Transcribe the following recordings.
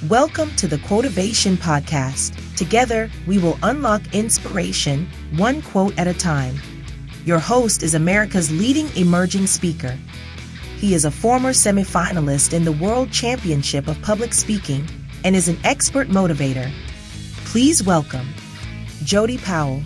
Welcome to the Quotivation Podcast. Together, we will unlock inspiration, one quote at a time. Your host is America's leading emerging speaker. He is a former semifinalist in the World Championship of Public Speaking and is an expert motivator. Please welcome Jody Powell.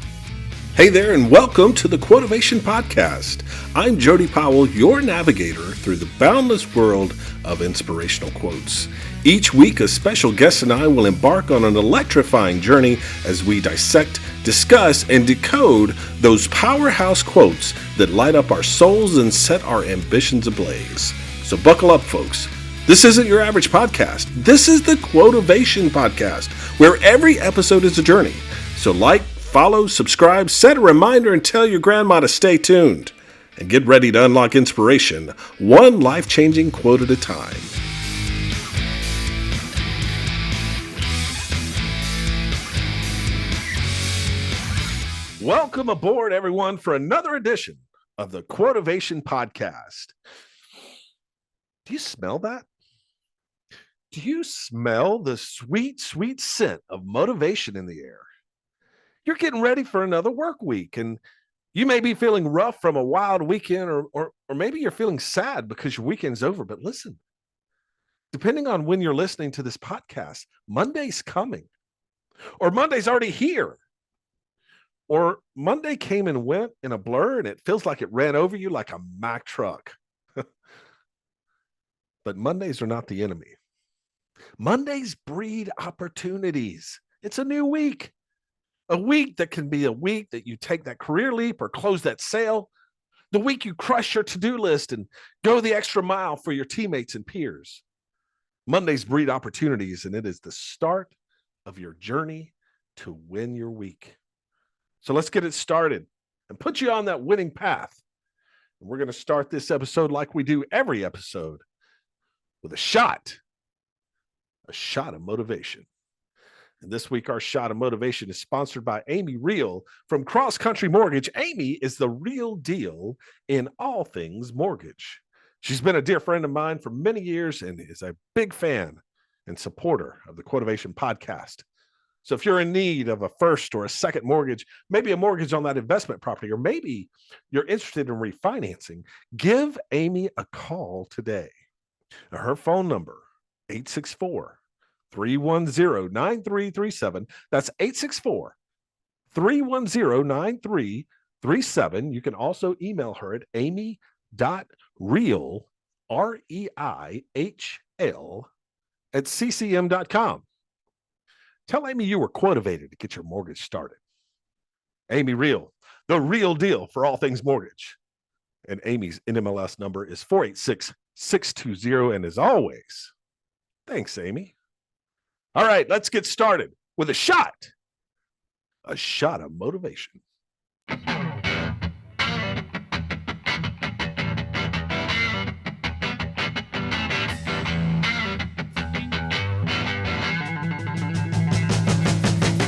Hey there, and welcome to the Quotivation Podcast. I'm Jody Powell, your navigator through the boundless world of inspirational quotes. Each week, a special guest and I will embark on an electrifying journey as we dissect, discuss, and decode those powerhouse quotes that light up our souls and set our ambitions ablaze. So buckle up, folks. This isn't your average podcast. This is the Quotivation Podcast, where every episode is a journey. So follow, subscribe, set a reminder, and tell your grandma to stay tuned. And get ready to unlock inspiration, one life-changing quote at a time. Welcome aboard, everyone, for another edition of the Quotivation Podcast. Do you smell that? Do you smell the sweet, sweet scent of motivation in the air? You're getting ready for another work week, and you may be feeling rough from a wild weekend, or maybe you're feeling sad because your weekend's over. But listen, depending on when you're listening to this podcast, Monday's coming, or Monday's already here, or Monday came and went in a blur, and it feels like it ran over you like a Mack truck. But Mondays are not the enemy. Mondays breed opportunities. It's a new week. A week that can be a week that you take that career leap or close that sale. The week you crush your to-do list and go the extra mile for your teammates and peers. Mondays breed opportunities, and it is the start of your journey to win your week. So let's get it started and put you on that winning path. And we're going to start this episode like we do every episode with a shot of motivation. And this week, our shot of motivation is sponsored by Amy Real from Cross Country Mortgage. Amy is the real deal in all things mortgage. She's been a dear friend of mine for many years and is a big fan and supporter of the Quotivation Podcast. So if you're in need of a first or a second mortgage, maybe a mortgage on that investment property, or maybe you're interested in refinancing, give Amy a call today. Now, her phone number, 864-310-9337. That's 864-310-9337. You can also email her at amy.real, REIHL, @ccm.com. Tell Amy you were quotivated to get your mortgage started. Amy Real, the real deal for all things mortgage. And Amy's NMLS number is 486-620. And as always, thanks, Amy. All right, let's get started with a shot of motivation.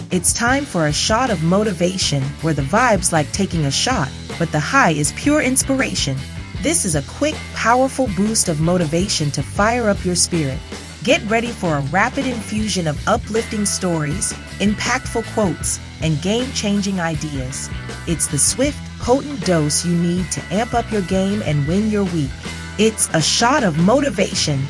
It's time for a shot of motivation, where the vibe's like taking a shot, but the high is pure inspiration. This is a quick, powerful boost of motivation to fire up your spirit. Get ready for a rapid infusion of uplifting stories, impactful quotes, and game-changing ideas. It's the swift, potent dose you need to amp up your game and win your week. It's a shot of motivation.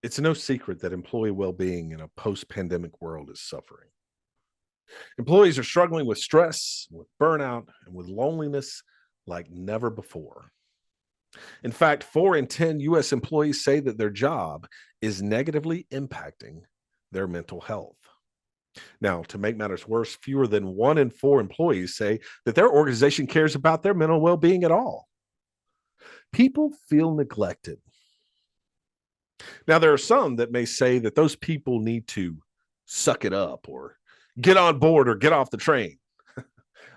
It's no secret that employee well-being in a post-pandemic world is suffering. Employees are struggling with stress, with burnout, and with loneliness like never before. In fact, 4 in 10 U.S. employees say that their job is negatively impacting their mental health. Now, to make matters worse, fewer than 1 in 4 employees say that their organization cares about their mental well-being at all. People feel neglected. Now, there are some that may say that those people need to suck it up or get on board or get off the train.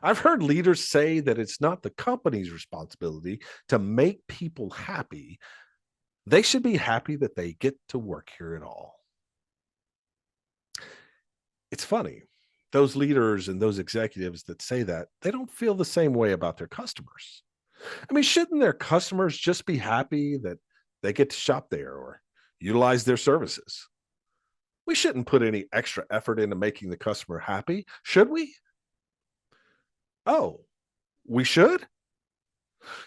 I've heard leaders say that it's not the company's responsibility to make people happy. They should be happy that they get to work here at all. It's funny. Those leaders and those executives that say that, they don't feel the same way about their customers. I mean, shouldn't their customers just be happy that they get to shop there or utilize their services? We shouldn't put any extra effort into making the customer happy, should we? Oh, we should?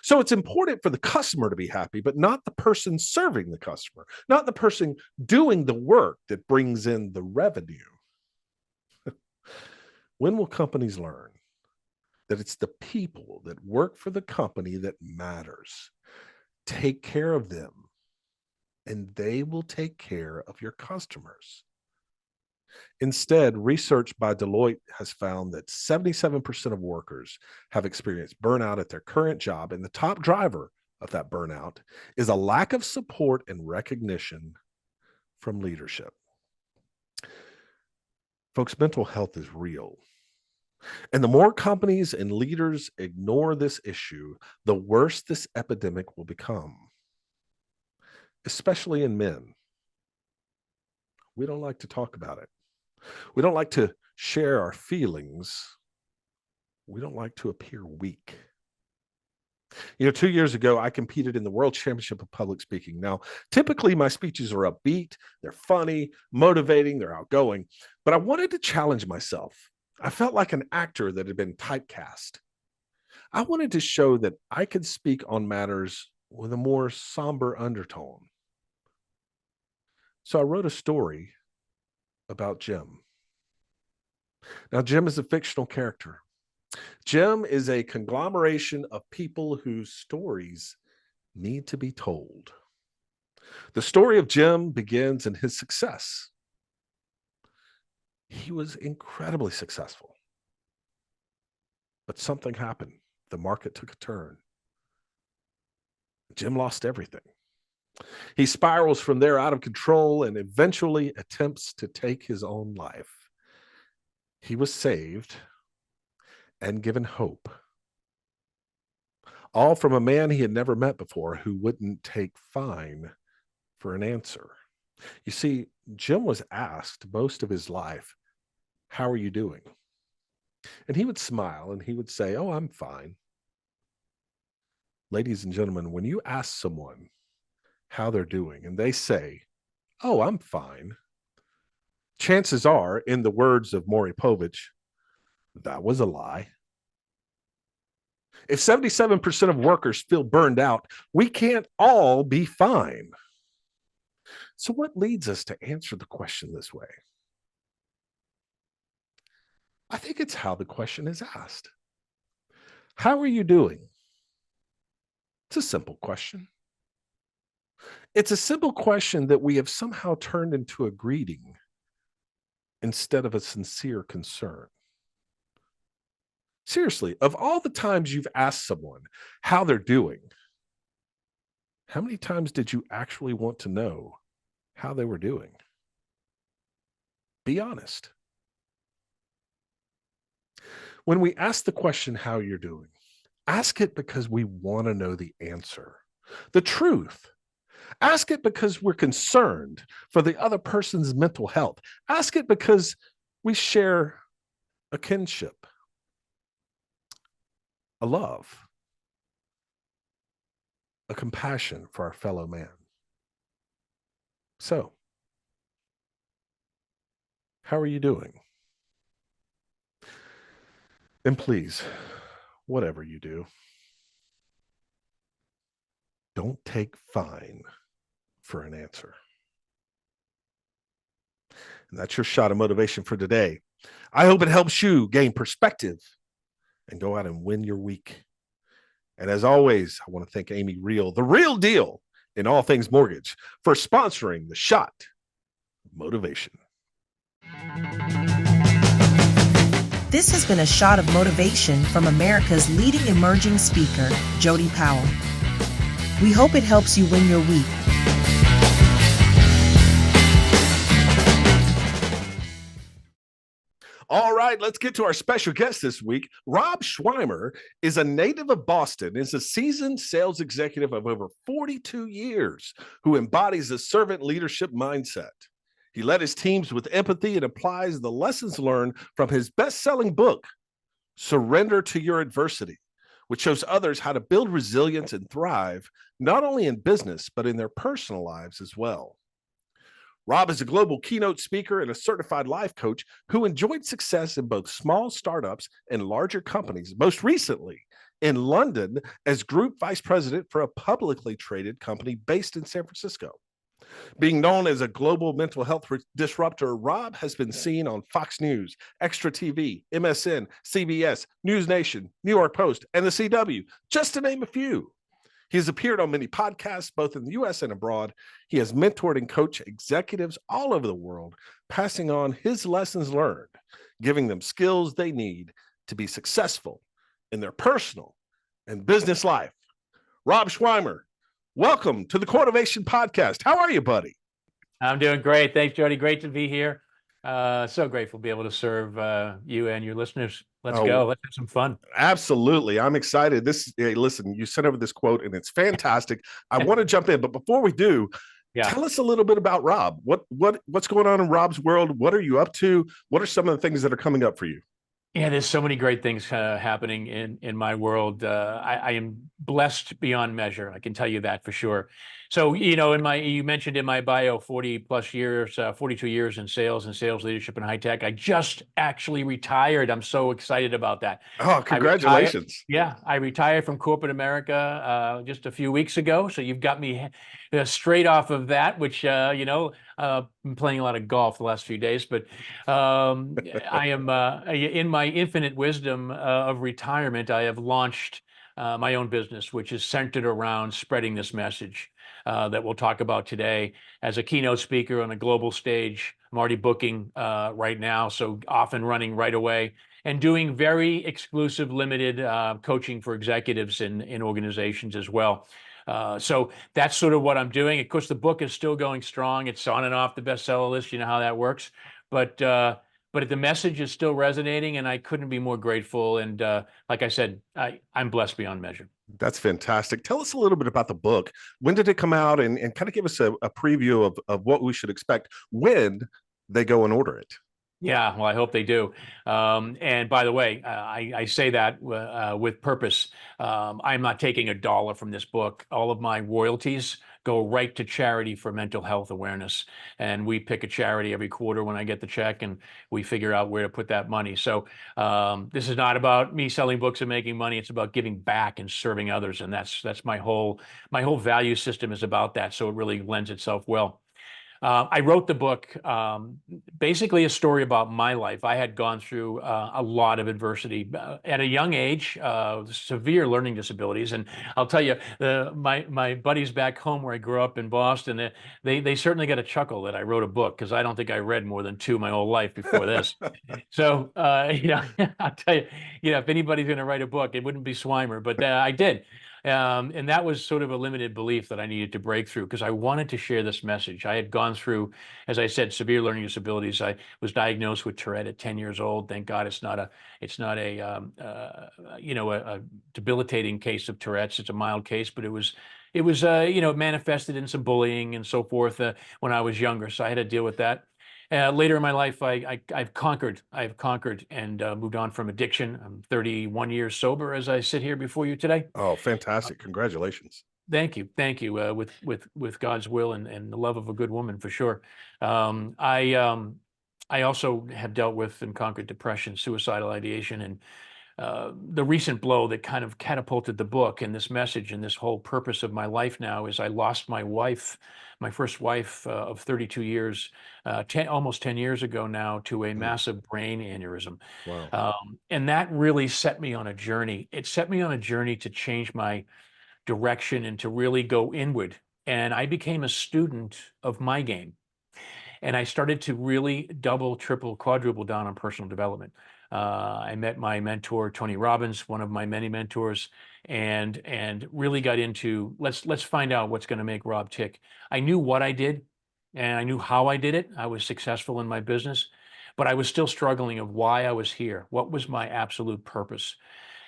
So it's important for the customer to be happy, but not the person serving the customer, not the person doing the work that brings in the revenue. When will companies learn that it's the people that work for the company that matters? Take care of them, and they will take care of your customers. Instead, research by Deloitte has found that 77% of workers have experienced burnout at their current job, and the top driver of that burnout is a lack of support and recognition from leadership. Folks, mental health is real. And the more companies and leaders ignore this issue, the worse this epidemic will become, especially in men. We don't like to talk about it. We don't like to share our feelings. We don't like to appear weak. 2 years ago, I competed in the World Championship of Public Speaking. Now, typically my speeches are upbeat, they're funny, motivating, they're outgoing, but I wanted to challenge myself. I felt like an actor that had been typecast. I wanted to show that I could speak on matters with a more somber undertone. So I wrote a story about Jim. Now, Jim is a fictional character. Jim is a conglomeration of people whose stories need to be told. The story of Jim begins in his success. He was incredibly successful. But something happened. The market took a turn. Jim lost everything. He spirals from there out of control and eventually attempts to take his own life. He was saved and given hope, all from a man he had never met before who wouldn't take fine for an answer. You see, Jim was asked most of his life, "How are you doing?" And he would smile and he would say, "Oh, I'm fine." Ladies and gentlemen, when you ask someone how they're doing and they say, "Oh, I'm fine," chances are, in the words of Maury Povich, that was a lie. If 77% of workers feel burned out, we can't all be fine. So what leads us to answer the question this way? I think it's how the question is asked. How are you doing? It's a simple question. It's a simple question that we have somehow turned into a greeting instead of a sincere concern. Seriously, of all the times you've asked someone how they're doing, how many times did you actually want to know how they were doing? Be honest. When we ask the question, how you're doing, ask it because we want to know the answer, the truth. Ask it because we're concerned for the other person's mental health. Ask it because we share a kinship, a love, a compassion for our fellow man. So, how are you doing? And please, whatever you do, don't take fine for an answer. And that's your shot of motivation for today. I hope it helps you gain perspective and go out and win your week. And as always, I want to thank Amy Reel, the real deal in all things mortgage, for sponsoring the shot of motivation. This has been a shot of motivation from America's leading emerging speaker, Jody Powell. We hope it helps you win your week. All right, let's get to our special guest this week. Rob Swymer is a native of Boston, is a seasoned sales executive of over 42 years who embodies a servant leadership mindset. He led his teams with empathy and applies the lessons learned from his best-selling book, Surrender to Your Adversity, which shows others how to build resilience and thrive, not only in business, but in their personal lives as well. Rob is a global keynote speaker and a certified life coach who enjoyed success in both small startups and larger companies, most recently in London as group vice president for a publicly traded company based in San Francisco. Being known as a global mental health disruptor, Rob has been seen on Fox News, Extra TV, MSN, CBS, News Nation, New York Post, and the CW, just to name a few. He has appeared on many podcasts, both in the US and abroad. He has mentored and coached executives all over the world, passing on his lessons learned, giving them skills they need to be successful in their personal and business life. Rob Swymer, welcome to the Quotivation Podcast. How are you, buddy? I'm doing great. Thanks, Jody. Great to be here. So grateful to be able to serve you and your listeners. Let's go. Let's have some fun. Absolutely. I'm excited. Listen, you sent over this quote and it's fantastic. I want to jump in, but before we do, tell us a little bit about Rob. What's going on in Rob's world? What are you up to? What are some of the things that are coming up for you? Yeah, there's so many great things happening in my world. I am blessed beyond measure. I can tell you that for sure. So, you mentioned in my bio, 40 plus years, 42 years in sales and sales leadership in high tech. I just actually retired. I'm so excited about that. Oh, congratulations. I retired from corporate America just a few weeks ago. So you've got me straight off of that, which, been playing a lot of golf the last few days, but I am in my infinite wisdom of retirement. I have launched my own business, which is centered around spreading this message that we'll talk about today. As a keynote speaker on a global stage, I'm already booking right now, so off and running right away, and doing very exclusive, limited coaching for executives in organizations as well. So that's sort of what I'm doing. Of course, the book is still going strong. It's on and off the bestseller list. You know how that works. But the message is still resonating, and I couldn't be more grateful. And like I said, I'm blessed beyond measure. That's fantastic. Tell us a little bit about the book. When did it come out? And kind of give us a preview of what we should expect when they go and order it. Yeah, well, I hope they do. And by the way, I say that with purpose. I'm not taking a dollar from this book. All of my royalties go right to charity for mental health awareness. And we pick a charity every quarter when I get the check, and we figure out where to put that money. So this is not about me selling books and making money. It's about giving back and serving others. And that's my whole value system is about that. So it really lends itself well. I wrote the book, basically a story about my life. I had gone through a lot of adversity at a young age, severe learning disabilities. And I'll tell you, my buddies back home where I grew up in Boston, they certainly got a chuckle that I wrote a book, because I don't think I read more than 2 my whole life before this. So, I'll tell you, if anybody's going to write a book, it wouldn't be Swymer, but I did. And that was sort of a limited belief that I needed to break through, because I wanted to share this message. I had gone through, as I said, severe learning disabilities. I was diagnosed with Tourette at 10 years old. Thank God it's not a debilitating case of Tourette's. It's a mild case, but it was manifested in some bullying and so forth when I was younger. So I had to deal with that. Later in my life, I've conquered and moved on from addiction. I'm 31 years sober as I sit here before you today. Oh, fantastic. Congratulations. Thank you. With God's will and the love of a good woman, for sure. I also have dealt with and conquered depression, suicidal ideation, and the recent blow that kind of catapulted the book and this message and this whole purpose of my life now is I lost my wife, my first wife of 32 years, almost 10 years ago now, to a massive brain aneurysm. Wow. And that really set me on a journey. It set me on a journey to change my direction and to really go inward. And I became a student of my game. And I started to really double, triple, quadruple down on personal development. I met my mentor, Tony Robbins, one of my many mentors, and really got into let's find out what's going to make Rob tick. I knew what I did, and I knew how I did it. I was successful in my business, but I was still struggling of why I was here. What was my absolute purpose?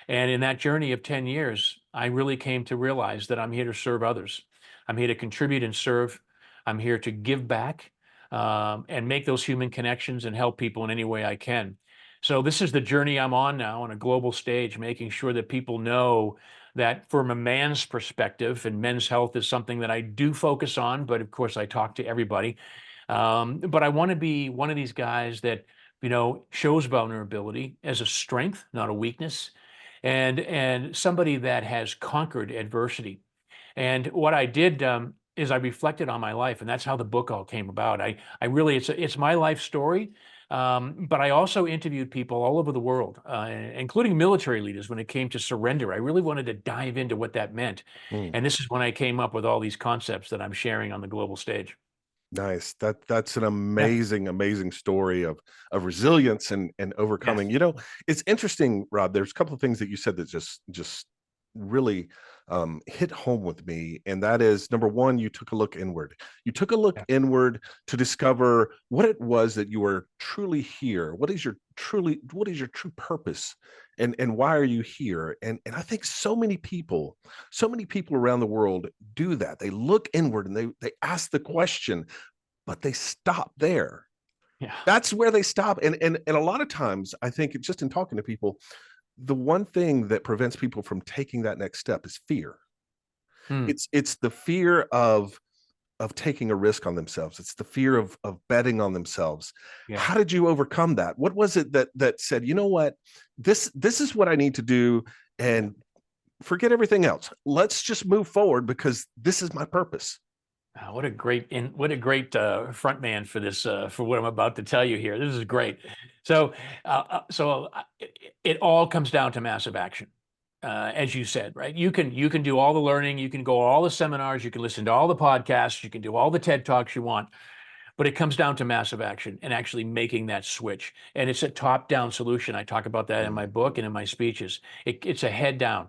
And in that journey of 10 years, I really came to realize that I'm here to serve others. I'm here to contribute and serve. I'm here to give back. and make those human connections and help people in any way I can. So this is the journey I'm on now on a global stage, making sure that people know that from a man's perspective, and men's health is something that I do focus on, but of course I talk to everybody. But I want to be one of these guys that, shows vulnerability as a strength, not a weakness, and somebody that has conquered adversity. And what I did is I reflected on my life, and that's how the book all came about. I really, it's my life story, but I also interviewed people all over the world, including military leaders, when it came to surrender. I really wanted to dive into what that meant, Mm. and this is when I came up with all these concepts that I'm sharing on the global stage. Nice. That's an Yeah. amazing story of resilience and overcoming. Yes. It's interesting, Rob. There's a couple of things that you said that just really hit home with me, and that is number one, you took a look inward. You took a look Yeah. inward to discover what it was that you were truly here. What is your true purpose, and why are you here? And I think so many people around the world do that. They look inward and they ask the question, but they stop there. Yeah. That's where they stop. And a lot of times, I think just in talking to people, the one thing that prevents people from taking that next step is fear. Hmm. It's the fear of taking a risk on themselves. It's the fear of betting on themselves. Yeah. How did you overcome that? What was it that said, you know what, this is what I need to do, and forget everything else. Let's just move forward because this is my purpose. What a great front man for this, for what I'm about to tell you here. This is great. So, it all comes down to massive action, as you said, right? You can do all the learning, you can go all the seminars, you can listen to all the podcasts, you can do all the TED Talks you want, but it comes down to massive action and actually making that switch. And it's a top-down solution. I talk about that in my book and in my speeches. It's a head down.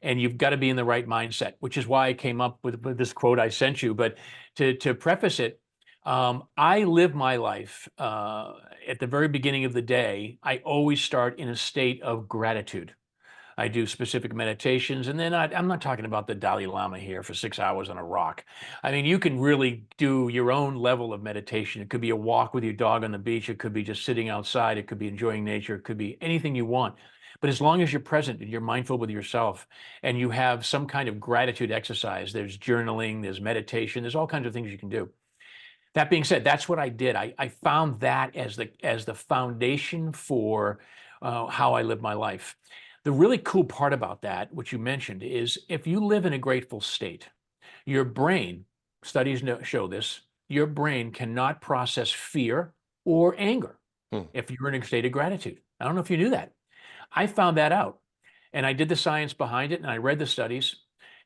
And you've got to be in the right mindset, which is why I came up with this quote I sent you. But to preface it, I live my life at the very beginning of the day. I always start in a state of gratitude. I do specific meditations, and then I'm not talking about the Dalai Lama here for 6 hours on a rock. I mean, you can really do your own level of meditation. It could be a walk with your dog on the beach. It could be just sitting outside. It could be enjoying nature. It could be anything you want. But as long as you're present and you're mindful with yourself and you have some kind of gratitude exercise, there's journaling, there's meditation, there's all kinds of things you can do. That being said, that's what I did. I found that as the foundation for how I live my life. The really cool part about that, which you mentioned, is if you live in a grateful state, your brain, studies show this, your brain cannot process fear or anger if you're in a state of gratitude. I don't know if you knew that. I found that out, and I did the science behind it, and I read the studies,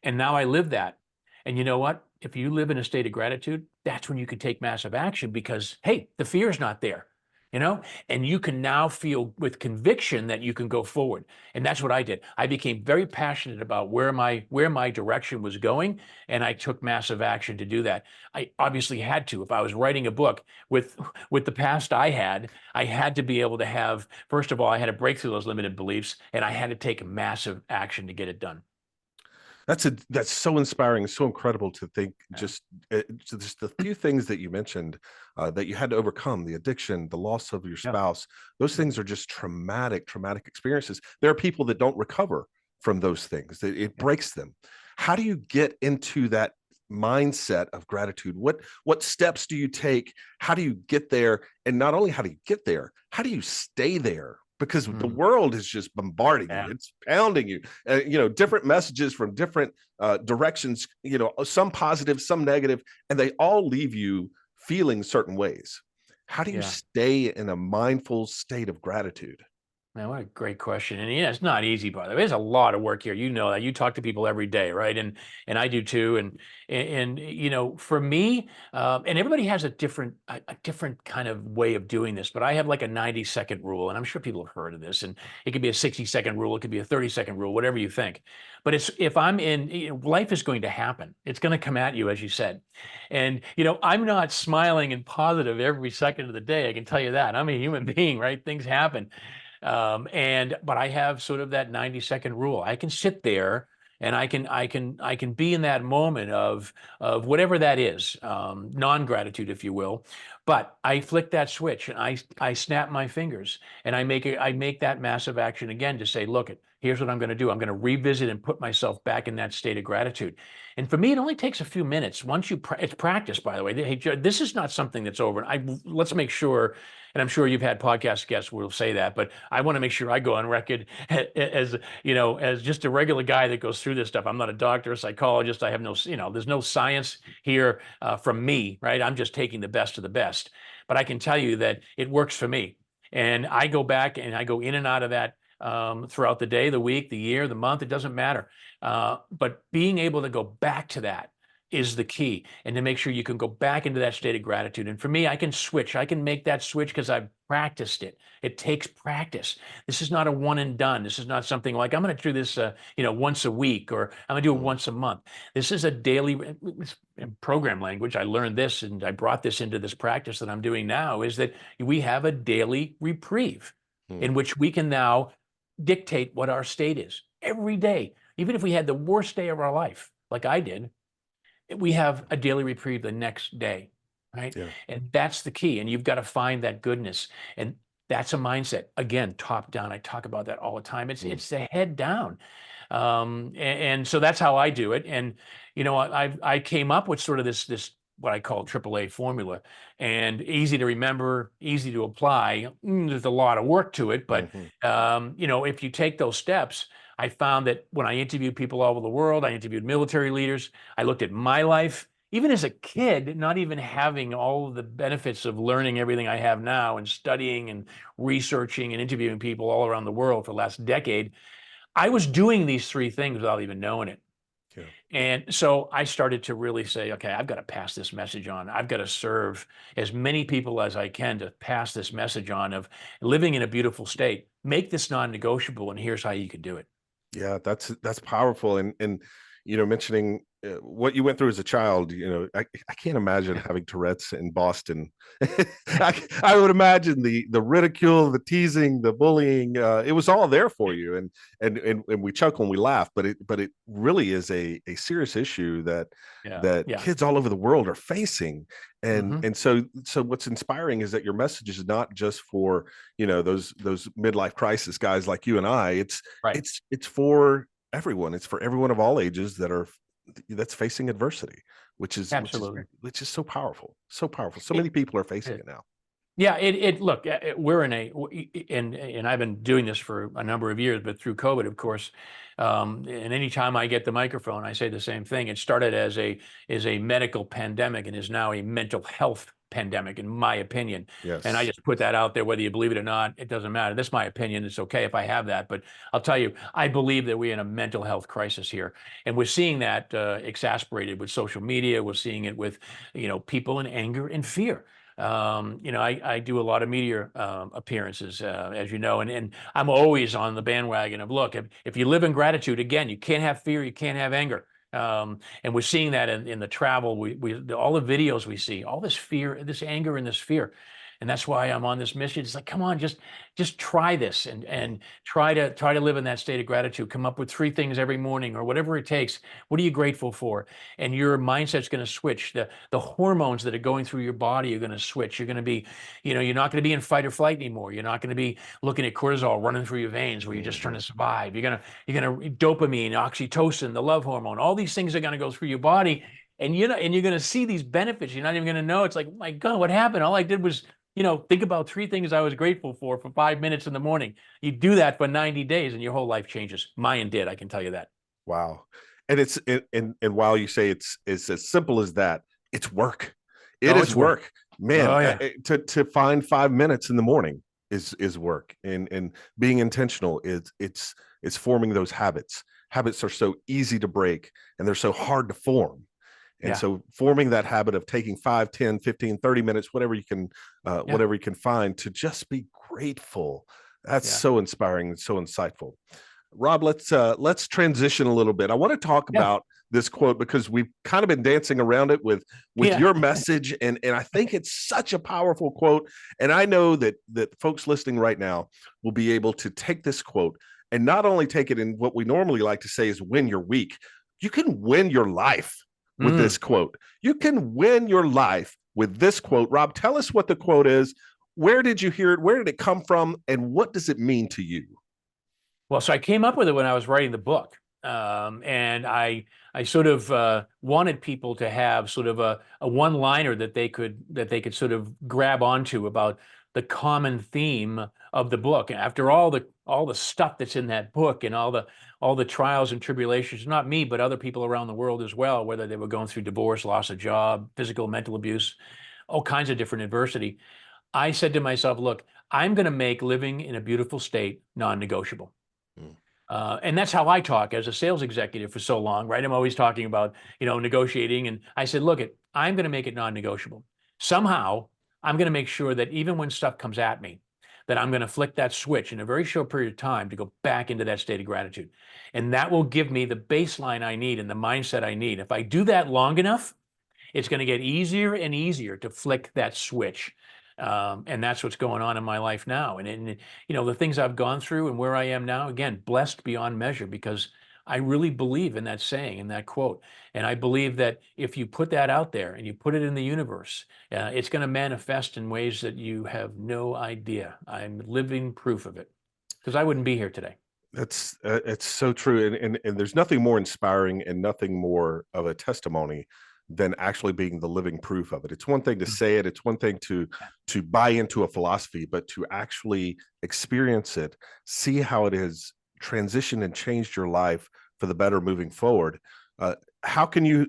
and now I live that. And you know what? If you live in a state of gratitude, that's when you can take massive action because, hey, the fear is not there, and you can now feel with conviction that you can go forward. And that's what I did. I became very passionate about where my direction was going, and I took massive action to do that. I obviously had to. If I was writing a book with the past I had to be able to have, first of all, I had to break through those limited beliefs, and I had to take massive action to get it done. That's so inspiring, so incredible to think. Yeah. Just the few things that you mentioned that you had to overcome, the addiction, the loss of your spouse. Those things are just traumatic experiences. There are people that don't recover from those things. It breaks them. How do you get into that mindset of gratitude? What steps do you take? How do you get there? And not only how do you get there, how do you stay there? Because the world is just bombarding you. It's pounding you. Different messages from different directions, some positive, some negative, and they all leave you feeling certain ways. How do you stay in a mindful state of gratitude? Man, what a great question. And it's not easy, by the way. There's a lot of work here. You know that. You talk to people every day, right? And I do too. And for me, and everybody has a different kind of way of doing this, but I have like a 90-second rule, and I'm sure people have heard of this. And it could be a 60-second rule, it could be a 30-second rule, whatever you think. But if I'm in, life is going to happen. It's going to come at you, as you said. And I'm not smiling and positive every second of the day. I can tell you that. I'm a human being, right? Things happen. But I have sort of that 90-second rule. I can sit there and I can be in that moment of whatever that is, non-gratitude, if you will. But I flick that switch and I snap my fingers and I make that massive action again to say, look, here's what I'm going to do. I'm going to revisit and put myself back in that state of gratitude. And for me, it only takes a few minutes. Once it's practice, by the way. Hey, this is not something that's over. Let's make sure, and I'm sure you've had podcast guests who will say that, but I want to make sure I go on record as, as just a regular guy that goes through this stuff. I'm not a doctor, a psychologist. I have no, there's no science here from me, right? I'm just taking the best of the best. But I can tell you that it works for me. And I go back and I go in and out of that throughout the day, the week, the year, the month, it doesn't matter. But being able to go back to that is the key, and to make sure you can go back into that state of gratitude. And for me, I can make that switch because I've practiced it. It takes practice. This is not a one and done. This is not something like I'm going to do this, once a week, or I'm going to do it once a month. This is a daily program language. I learned this and I brought this into this practice that I'm doing now, is that we have a daily reprieve in which we can now dictate what our state is every day. Even if we had the worst day of our life, like I did, we have a daily reprieve the next day, right? Yeah. And that's the key. And you've got to find that goodness. And that's a mindset. Again, top down. I talk about that all the time. It's the head down. And so that's how I do it. And, I came up with sort of this what I call AAA formula, and easy to remember, easy to apply. There's a lot of work to it, but, if you take those steps, I found that when I interviewed people all over the world, I interviewed military leaders, I looked at my life, even as a kid, not even having all of the benefits of learning everything I have now and studying and researching and interviewing people all around the world for the last decade, I was doing these three things without even knowing it. Yeah. And so I started to really say, okay, I've got to pass this message on. I've got to serve as many people as I can to pass this message on of living in a beautiful state. Make this non-negotiable, and here's how you can do it. Yeah, that's powerful. And mentioning what you went through as a child, I can't imagine having Tourette's in Boston. I would imagine the ridicule, the teasing, the bullying, it was all there for you. And we chuckle and we laugh, but it really is a serious issue that kids all over the world are facing. And so what's inspiring is that your message is not just for, those midlife crisis guys like you and I. It's for everyone. It's for everyone of all ages that's facing adversity, which is absolutely, which is so powerful. So many people are facing it now. Yeah, look, we're and I've been doing this for a number of years, but through COVID, of course, and anytime I get the microphone, I say the same thing. It started as a medical pandemic and is now a mental health pandemic, in my opinion. Yes. And I just put that out there, whether you believe it or not, it doesn't matter. That's my opinion. It's okay if I have that, but I'll tell you, I believe that we're in a mental health crisis here, and we're seeing that exasperated with social media. We're seeing it with, people in anger and fear. I do a lot of media appearances, as you know, and I'm always on the bandwagon of, look, if you live in gratitude, again, you can't have fear, you can't have anger. And we're seeing that in the travel, all the videos we see, all this fear, this anger and this fear. And that's why I'm on this mission. It's like, come on, just try this and try to live in that state of gratitude. Come up with 3 things every morning or whatever it takes. What are you grateful for? And your mindset's going to switch. The hormones that are going through your body are going to switch. You're going to be, you're not going to be in fight or flight anymore. You're not going to be looking at cortisol running through your veins where you're just trying to survive. You're going to dopamine, oxytocin, the love hormone. All these things are going to go through your body, and you're going to see these benefits. You're not even going to know. It's like, my God, what happened? All I did was, think about 3 things I was grateful for 5 minutes in the morning. You do that for 90 days and your whole life changes. Mine did, I can tell you that. Wow. And and while you say it's as simple as that, it's work. It's work. Man, oh, yeah. To find 5 minutes in the morning is work. And being intentional it's forming those habits. Habits are so easy to break and they're so hard to form. And so forming that habit of taking 5, 10, 15, 30 minutes, whatever you can find, to just be grateful. That's so inspiring and so insightful. Rob, let's transition a little bit. I want to talk about this quote because we've kind of been dancing around it with your message. And I think it's such a powerful quote. And I know that folks listening right now will be able to take this quote and not only take it in what we normally like to say is win your week. You can win your life with this quote. You can win your life with this quote. Rob, tell us what the quote is. Where did you hear it? Where did it come from? And what does it mean to you? Well, so I came up with it when I was writing the book. And I sort of wanted people to have sort of a one-liner that they could sort of grab onto about the common theme of the book. After all the stuff that's in that book and all the trials and tribulations, not me, but other people around the world as well, whether they were going through divorce, loss of job, physical, mental abuse, all kinds of different adversity. I said to myself, look, I'm going to make living in a beautiful state non-negotiable. And that's how I talk as a sales executive for so long, right? I'm always talking about, negotiating. And I said, look, I'm going to make it non-negotiable. Somehow, I'm going to make sure that even when stuff comes at me, that I'm going to flick that switch in a very short period of time to go back into that state of gratitude. And that will give me the baseline I need and the mindset I need. If I do that long enough, it's going to get easier and easier to flick that switch. And that's what's going on in my life now. And the things I've gone through and where I am now, again, blessed beyond measure, because I really believe in that saying, in that quote. And I believe that if you put that out there and you put it in the universe, it's going to manifest in ways that you have no idea. I'm living proof of it, because I wouldn't be here today. That's it's so true. And there's nothing more inspiring and nothing more of a testimony than actually being the living proof of it. It's one thing to say it, it's one thing to buy into a philosophy, but to actually experience it, see how it has transitioned and changed your life for the better moving forward. How can you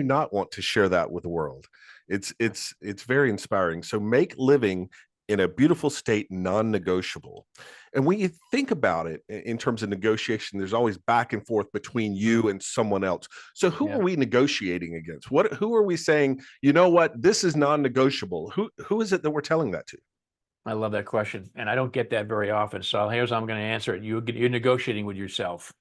not want to share that with the world? It's very inspiring. So make living in a beautiful state non-negotiable. And when you think about it in terms of negotiation, there's always back and forth between you and someone else. So who are we negotiating against? Who are we saying, you know what, this is non-negotiable? Who is it that we're telling that to? I love that question, and I don't get that very often. So here's how I'm going to answer it. You're negotiating with yourself.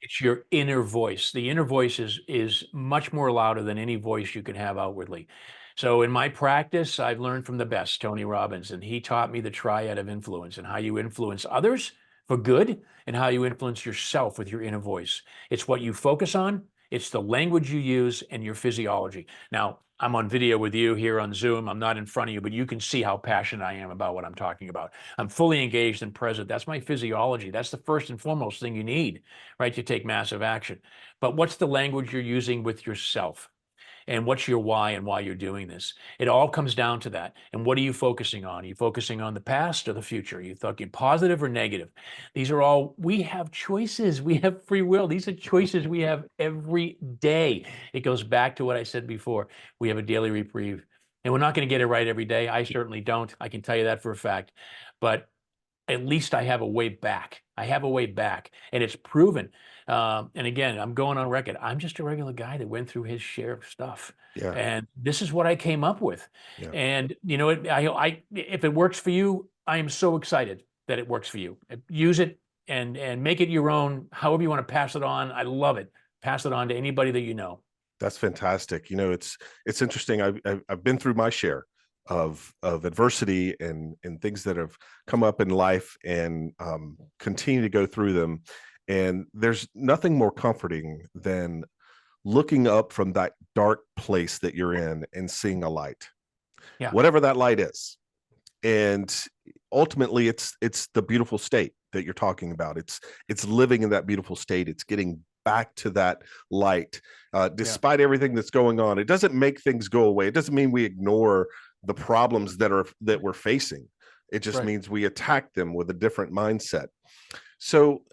It's your inner voice. The inner voice is much more louder than any voice you can have outwardly. So in my practice, I've learned from the best, Tony Robbins, and he taught me the triad of influence and how you influence others for good and how you influence yourself with your inner voice. It's what you focus on, it's the language you use, and your physiology. Now, I'm on video with you here on Zoom. I'm not in front of you, but you can see how passionate I am about what I'm talking about. I'm fully engaged and present. That's my physiology. That's the first and foremost thing you need, right, to take massive action. But what's the language you're using with yourself? And what's your why and why you're doing this? It all comes down to that. And what are you focusing on? Are you focusing on the past or the future? Are you thinking positive or negative? These are all, we have choices. We have free will. These are choices we have every day. It goes back to what I said before. We have a daily reprieve. And we're not going to get it right every day. I certainly don't. I can tell you that for a fact. But at least I have a way back. I have a way back, and it's proven. And again, I'm going on record. I'm just a regular guy that went through his share of stuff. Yeah. And this is what I came up with. Yeah. And if it works for you, I am so excited that it works for you. Use it and make it your own. However you want to pass it on, I love it. Pass it on to anybody that you know. That's fantastic. It's interesting. I've been through my share of adversity and things that have come up in life, and continue to go through them. And there's nothing more comforting than looking up from that dark place that you're in and seeing a light, whatever that light is. And ultimately it's the beautiful state that you're talking about. It's living in that beautiful state. It's getting back to that light, despite everything that's going on. It doesn't make things go away. It doesn't mean we ignore the problems that we're facing. It just means we attack them with a different mindset. So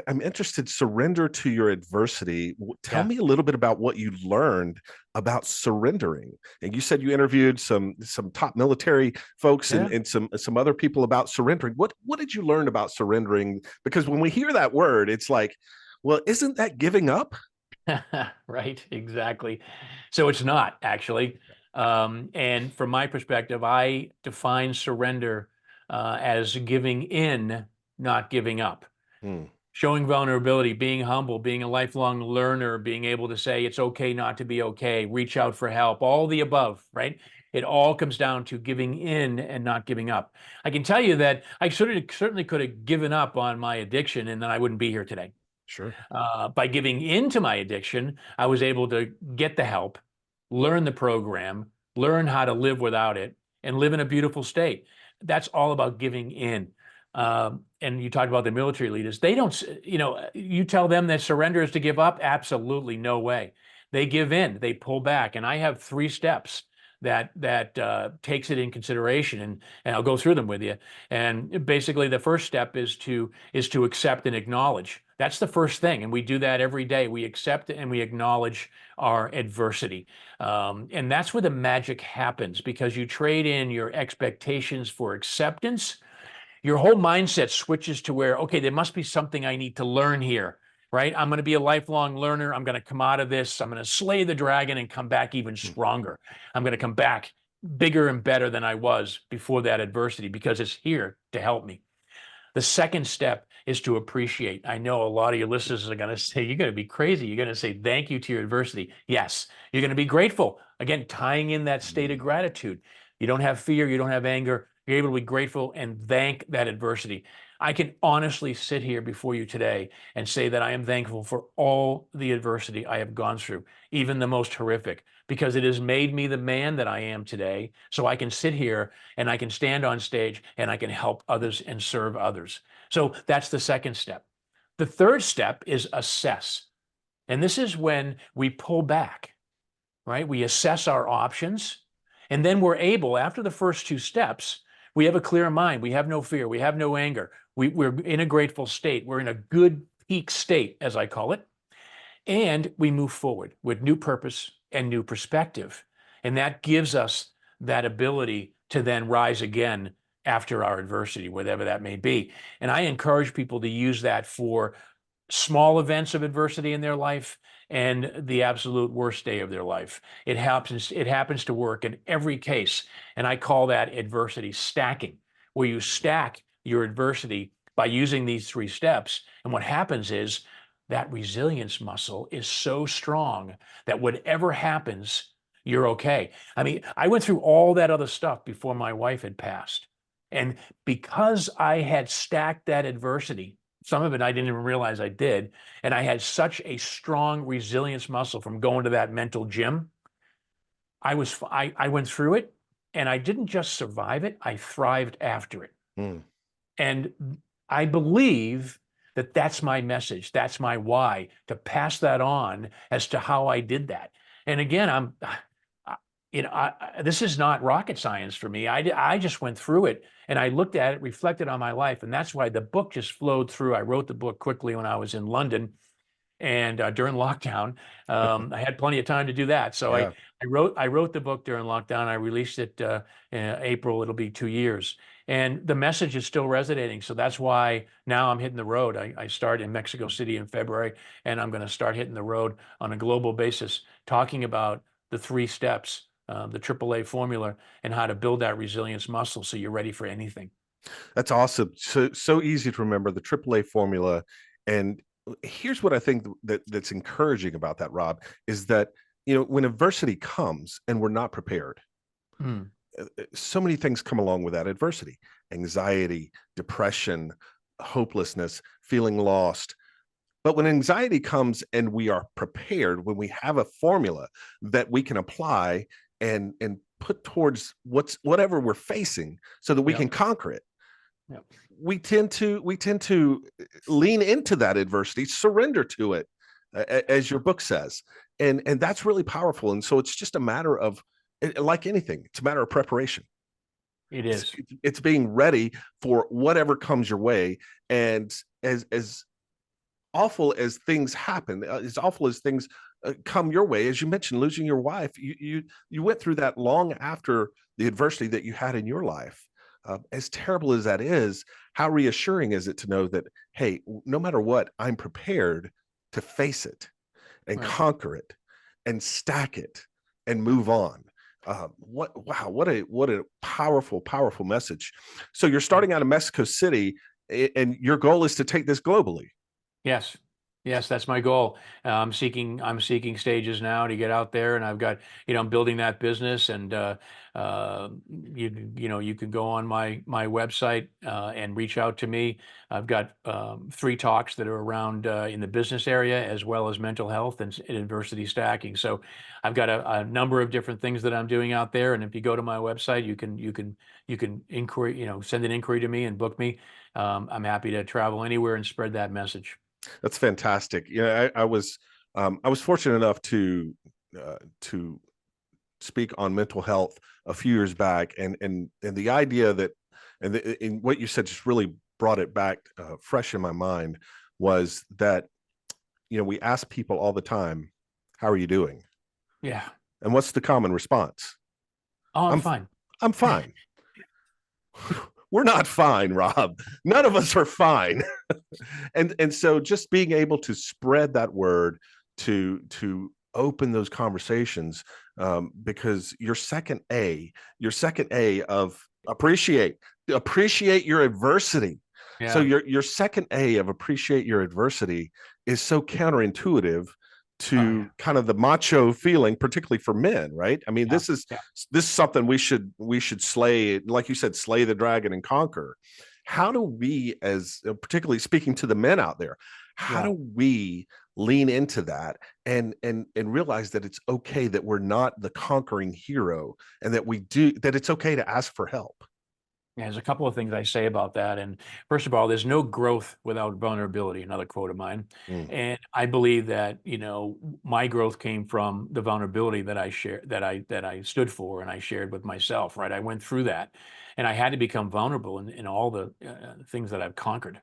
I'm interested, surrender to your adversity. Tell me a little bit about what you learned about surrendering. And you said you interviewed some top military folks and some other people about surrendering. What did you learn about surrendering? Because when we hear that word, it's like, well, isn't that giving up? Right, exactly. So it's not, actually. And from my perspective, I define surrender as giving in, not giving up. Showing vulnerability, being humble, being a lifelong learner, being able to say it's okay not to be okay, reach out for help, all the above, right? It all comes down to giving in and not giving up. I can tell you that I certainly could have given up on my addiction, and then I wouldn't be here today. Sure. By giving into my addiction, I was able to get the help, learn the program, learn how to live without it, and live in a beautiful state. That's all about giving in. And you talked about the military leaders. They don't, you tell them that surrender is to give up. Absolutely no way. They give in, they pull back. And I have 3 steps that takes it in consideration, and I'll go through them with you. And basically, the first step is to accept and acknowledge. That's the first thing, and we do that every day. We accept and we acknowledge our adversity, and that's where the magic happens, because you trade in your expectations for acceptance. Your whole mindset switches to where, okay, there must be something I need to learn here, right? I'm going to be a lifelong learner. I'm going to come out of this. I'm going to slay the dragon and come back even stronger. I'm going to come back bigger and better than I was before that adversity, because it's here to help me. The second step is to appreciate. I know a lot of your listeners are going to say, you're going to be crazy. You're going to say thank you to your adversity. Yes, you're going to be grateful. Again, tying in that state of gratitude. You don't have fear. You don't have anger. You're able to be grateful and thank that adversity. I can honestly sit here before you today and say that I am thankful for all the adversity I have gone through, even the most horrific, because it has made me the man that I am today. So I can sit here and I can stand on stage and I can help others and serve others. So that's the second step. The third step is assess. And this is when we pull back, right? We assess our options, and then we're able, after the first 2 steps, we have a clear mind. We have no fear. We have no anger. We're in a grateful state. We're in a good peak state, as I call it. And we move forward with new purpose and new perspective. And that gives us that ability to then rise again after our adversity, whatever that may be. And I encourage people to use that for small events of adversity in their life and the absolute worst day of their life. It happens to work in every case. And I call that adversity stacking, where you stack your adversity by using these 3 steps. And what happens is that resilience muscle is so strong that whatever happens, you're okay. I mean, I went through all that other stuff before my wife had passed. And because I had stacked that adversity, some of it I didn't even realize I did, and I had such a strong resilience muscle from going to that mental gym, I went through it, and I didn't just survive it, I thrived after it. And I believe that that's my message, that's my why, to pass that on as to how I did that. And again, this is not rocket science for me. I just went through it, and I looked at it, reflected on my life, and that's why the book just flowed through. I wrote the book quickly when I was in London, and during lockdown, I had plenty of time to do that. So Yeah. I wrote the book during lockdown. I released it in April. It'll be 2 years, and the message is still resonating. So that's why now I'm hitting the road. I start in Mexico City in February, and I'm going to start hitting the road on a global basis, talking about the 3 steps, the AAA formula, and how to build that resilience muscle so you're ready for anything. That's awesome. So easy to remember, the AAA formula. And here's what I think that's encouraging about that, Rob, is that, when adversity comes and we're not prepared, so many things come along with that adversity: anxiety, depression, hopelessness, feeling lost. But when anxiety comes and we are prepared, when we have a formula that we can apply and put towards whatever we're facing so that we can conquer it, we tend to lean into that adversity, surrender to it, as your book says. And that's really powerful. And so it's just a matter of, like anything, it's a matter of preparation. It is. It's being ready for whatever comes your way. And as awful as things happen, as awful as things come your way, as you mentioned, losing your wife, you went through that long after the adversity that you had in your life. As terrible as that is, how reassuring is it to know that, hey, no matter what, I'm prepared to face it and conquer it and stack it and move on. What a powerful message. So you're starting out in Mexico City, and your goal is to take this globally. Yes. Yes, that's my goal. I'm seeking stages now to get out there, and I've got, I'm building that business, and you can go on my website and reach out to me. I've got 3 talks that are around in the business area, as well as mental health and adversity stacking. So I've got a number of different things that I'm doing out there, and if you go to my website, you can inquiry, send an inquiry to me and book me. I'm happy to travel anywhere and spread that message. That's fantastic. Yeah, I was fortunate enough to speak on mental health a few years back, and the idea that and what you said just really brought it back fresh in my mind, was that we ask people all the time, "How are you doing?" Yeah. And what's the common response? Oh, I'm I'm fine. I'm fine. We're not fine, Rob. None of us are fine. And so just being able to spread that word, to open those conversations, because your second A of appreciate your adversity. So Yeah. your second A of appreciate your adversity is so counterintuitive Oh, yeah. to kind of the macho feeling, particularly for men, right? I mean, Yeah. this Yeah. is something we should slay, like you said, slay the dragon and conquer. How do we, as particularly speaking to the men out there, how Yeah. do we lean into that and realize that it's okay, that we're not the conquering hero, and that it's okay to ask for help? Yeah, there's a couple of things I say about that. And first of all, there's no growth without vulnerability, another quote of mine. Mm, And I believe that, my growth came from the vulnerability that I shared, that I stood for and I shared with myself, right? I went through that, and I had to become vulnerable in all the things that I've conquered.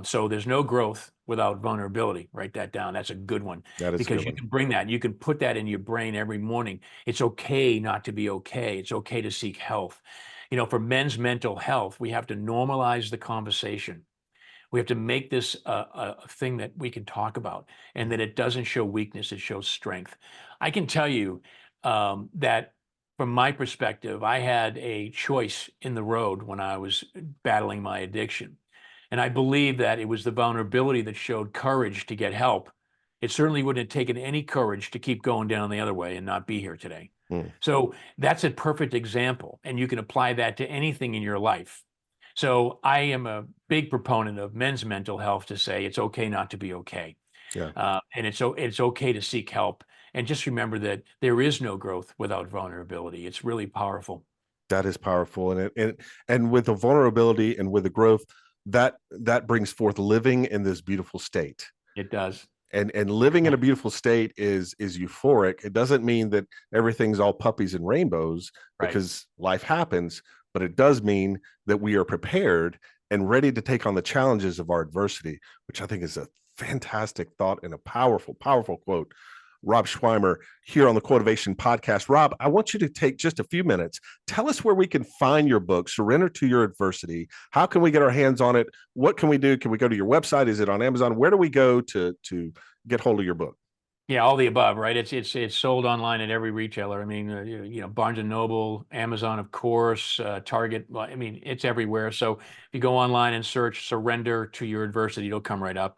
So there's no growth without vulnerability. Write that down. That's a good one, that is a good because you one. can bring that, you can put that in your brain every morning. It's okay not to be okay. It's okay to seek help. For men's mental health, we have to normalize the conversation. We have to make this a thing that we can talk about, and that it doesn't show weakness, it shows strength. I can tell you that from my perspective, I had a choice in the road when I was battling my addiction. And I believe that it was the vulnerability that showed courage to get help. It certainly wouldn't have taken any courage to keep going down the other way and not be here today. Mm, So that's a perfect example, and you can apply that to anything in your life. So I am a big proponent of men's mental health, to say it's okay not to be okay, yeah. and it's okay to seek help. And just remember that there is no growth without vulnerability. It's really powerful. That is powerful, and with the vulnerability and with the growth, that brings forth living in this beautiful state. It does. And living in a beautiful state is euphoric. It doesn't mean that everything's all puppies and rainbows, Right. because life happens, but it does mean that we are prepared and ready to take on the challenges of our adversity, which I think is a fantastic thought and a powerful, powerful quote. Rob Swymer here on the Quotivation Podcast. Rob, I want you to take just a few minutes. Tell us where we can find your book, Surrender to Your Adversity. How can we get our hands on it? What can we do? Can we go to your website? Is it on Amazon? Where do we go to get hold of your book? Yeah, all the above, right? It's sold online at every retailer. I mean, Barnes and Noble, Amazon, of course, Target. Well, I mean, it's everywhere. So if you go online and search "Surrender to Your Adversity," it'll come right up.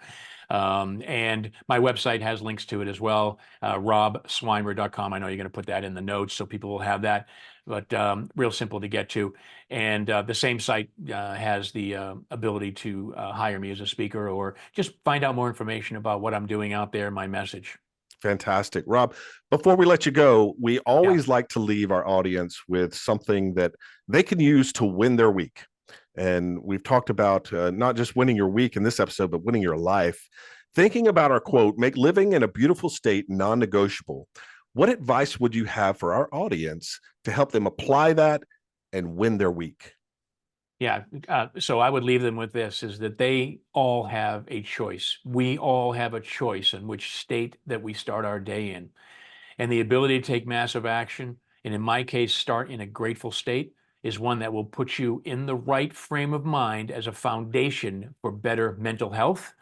And my website has links to it as well, robswymer.com. I know you're going to put that in the notes, so people will have that. But real simple to get to. And the same site has the ability to hire me as a speaker, or just find out more information about what I'm doing out there, my message. Fantastic. Rob, before we let you go, we Yeah. always like to leave our audience with something that they can use to win their week. And we've talked about not just winning your week in this episode, but winning your life. Thinking about our quote, make living in a beautiful state non-negotiable. What advice would you have for our audience to help them apply that and win their week? Yeah. So I would leave them with this, is that they all have a choice. We all have a choice in which state that we start our day in. And the ability to take massive action, and in my case, start in a grateful state, is one that will put you in the right frame of mind as a foundation for better mental health.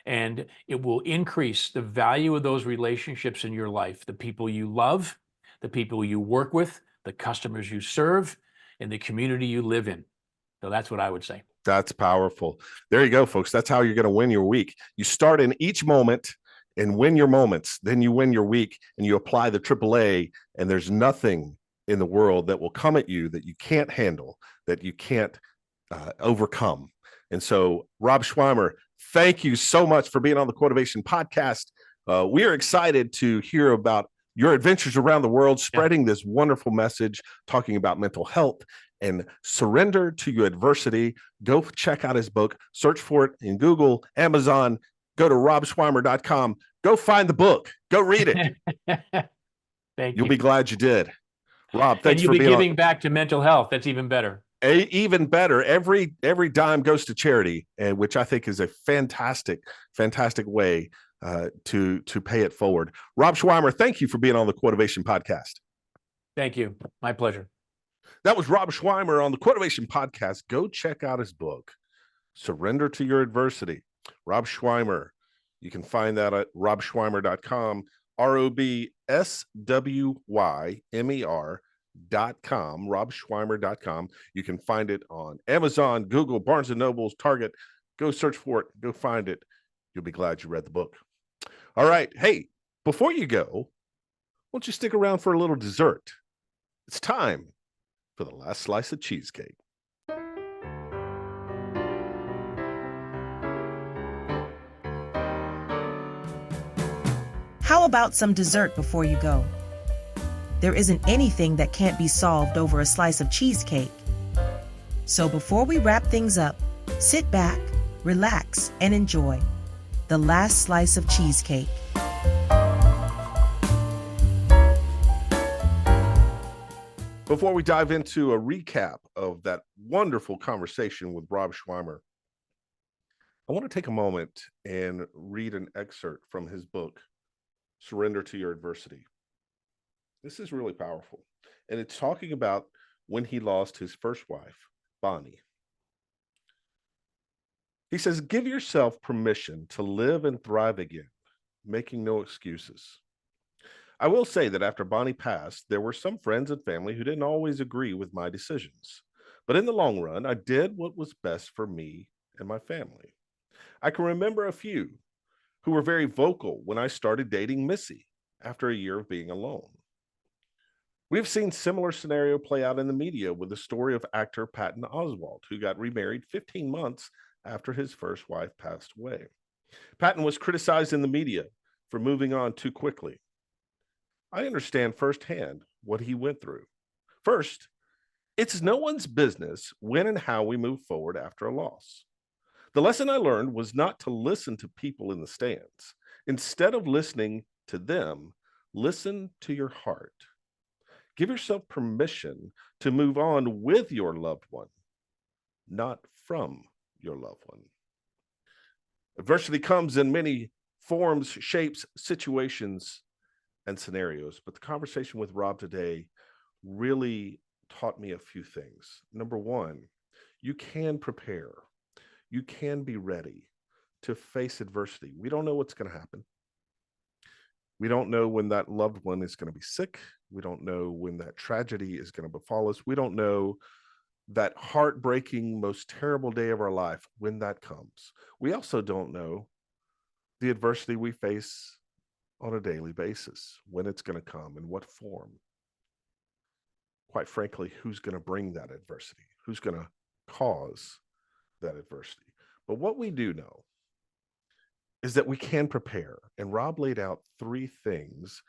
And it will increase the value of those relationships in your life, the people you love, the people you work with, the customers you serve, and the community you live in. So that's what I would say. That's powerful. There you go, folks. That's how you're going to win your week. You start in each moment and win your moments. Then you win your week and you apply the AAA, and there's nothing in the world that will come at you that you can't handle, that you can't overcome. And so, Rob Swymer, thank you so much for being on the Quotivation Podcast. We are excited to hear about your adventures around the world, spreading this wonderful message, talking about mental health and surrender to your adversity. Go check out his book, search for it in Google, Amazon, go to robswymer.com, go find the book, go read it. Thank You'll you. be glad you did. Rob, And thanks you'll for be being giving on. back to mental health. That's even better. Even better. Every dime goes to charity, and which I think is a fantastic way to pay it forward. Rob Swymer, thank you for being on the Quotivation Podcast. Thank you. My pleasure. That was Rob Swymer on the Quotivation Podcast. Go check out his book, Surrender to Your Adversity. Rob Swymer. You can find that at robswymer.com, ROBSWYMER.com, robswymer.com. You can find it on Amazon, Google, Barnes & Nobles, Target. Go search for it. Go find it. You'll be glad you read the book. All right. Hey, before you go, why don't you stick around for a little dessert? It's time for the last slice of cheesecake. How about some dessert before you go? There isn't anything that can't be solved over a slice of cheesecake. So before we wrap things up, sit back, relax, and enjoy the last slice of cheesecake. Before we dive into a recap of that wonderful conversation with Rob Swymer, I want to take a moment and read an excerpt from his book, Surrender to Your Adversity. This is really powerful. And it's talking about when he lost his first wife, Bonnie. He says, give yourself permission to live and thrive again, making no excuses. I will say that after Bonnie passed, there were some friends and family who didn't always agree with my decisions. But in the long run, I did what was best for me and my family. I can remember a few who were very vocal when I started dating Missy after a year of being alone. We've seen similar scenario play out in the media with the story of actor Patton Oswalt, who got remarried 15 months after his first wife passed away. Patton was criticized in the media for moving on too quickly. I understand firsthand what he went through. First, it's no one's business when and how we move forward after a loss. The lesson I learned was not to listen to people in the stands. Instead of listening to them, listen to your heart. Give yourself permission to move on with your loved one, not from your loved one. Adversity comes in many forms, shapes, situations, and scenarios. But the conversation with Rob today really taught me a few things. Number one, you can prepare. You can be ready to face adversity. We don't know what's going to happen. We don't know when that loved one is going to be sick. We don't know when that tragedy is going to befall us. We don't know that heartbreaking, most terrible day of our life when that comes. We also don't know the adversity we face on a daily basis, when it's going to come, in what form. Quite frankly, who's going to bring that adversity? Who's going to cause that adversity? But what we do know is that we can prepare. And Rob laid out 3 things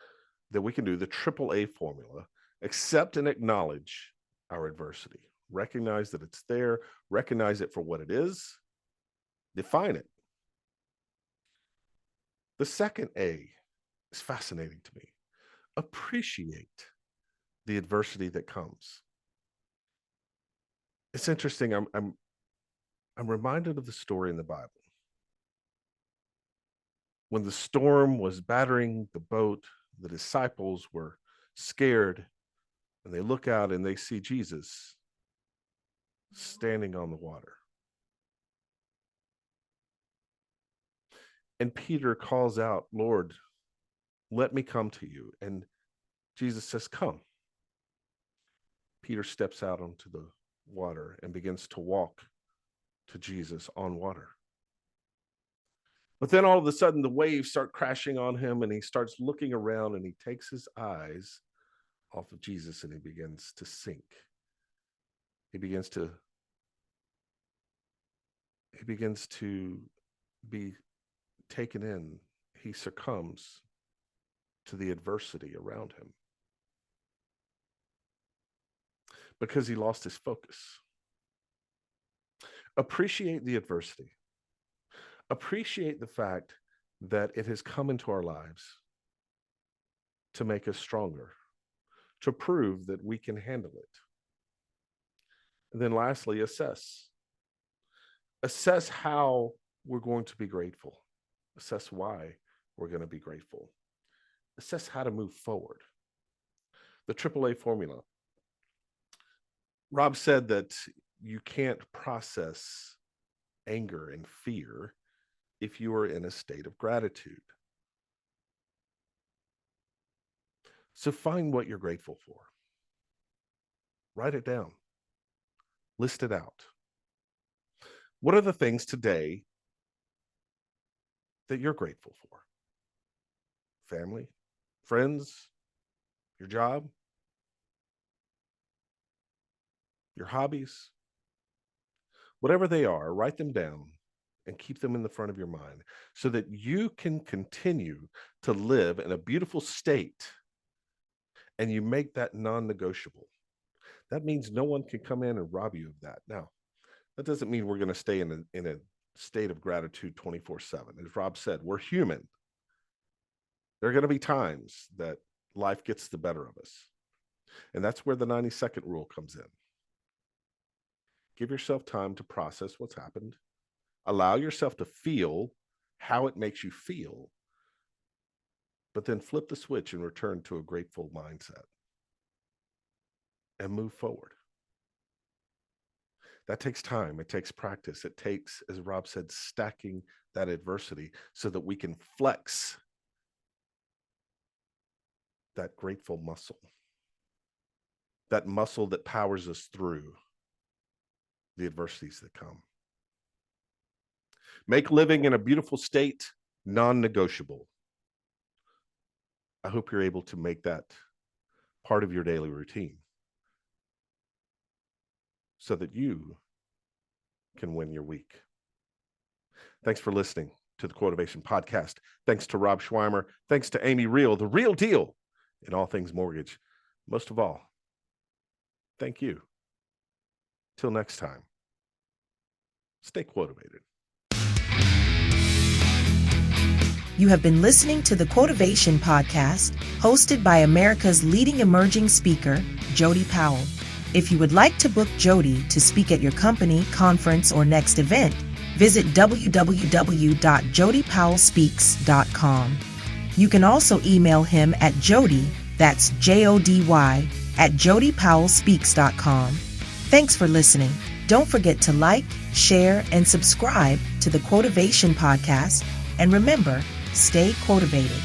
that we can do, the AAA formula: accept and acknowledge our adversity. Recognize that it's there, recognize it for what it is, define it. The second A is fascinating to me. Appreciate the adversity that comes. It's interesting. I'm reminded of the story in the Bible when the storm was battering the boat. The disciples were scared, and they look out and they see Jesus standing on the water. And Peter calls out, "Lord, let me come to you." And Jesus says, "Come." Peter steps out onto the water and begins to walk to Jesus on water. But then all of a sudden the waves start crashing on him and he starts looking around and he takes his eyes off of Jesus and he begins to sink. He begins to be taken in. He succumbs to the adversity around him because he lost his focus. Appreciate the adversity. Appreciate the fact that it has come into our lives to make us stronger, to prove that we can handle it. And then lastly, assess. Assess how we're going to be grateful. Assess why we're going to be grateful. Assess how to move forward. The AAA formula. Rob said that you can't process anger and fear if you are in a state of gratitude. So find what you're grateful for. Write it down. List it out. What are the things today that you're grateful for? Family, friends, your job, your hobbies, whatever they are, write them down and keep them in the front of your mind so that you can continue to live in a beautiful state and you make that non-negotiable. That means no one can come in and rob you of that. Now, that doesn't mean we're going to stay in a state of gratitude 24/7. As Rob said, we're human. There are going to be times that life gets the better of us. And that's where the 90-second rule comes in. Give yourself time to process what's happened. Allow yourself to feel how it makes you feel, but then flip the switch and return to a grateful mindset and move forward. That takes time. It takes practice. It takes, as Rob said, stacking that adversity so that we can flex that grateful muscle, that muscle that powers us through the adversities that come. Make living in a beautiful state non-negotiable. I hope you're able to make that part of your daily routine so that you can win your week. Thanks for listening to the Quotivation Podcast. Thanks to Rob Swymer. Thanks to Amy Reel, the real deal in all things mortgage. Most of all, thank you. Till next time, stay quotivated. You have been listening to the Quotivation Podcast, hosted by America's leading emerging speaker, Jody Powell. If you would like to book Jody to speak at your company, conference, or next event, visit www.jodypowellspeaks.com. You can also email him at Jody, that's Jody, at jodypowellspeaks.com. Thanks for listening. Don't forget to like, share, and subscribe to the Quotivation Podcast. And remember, stay quotivated.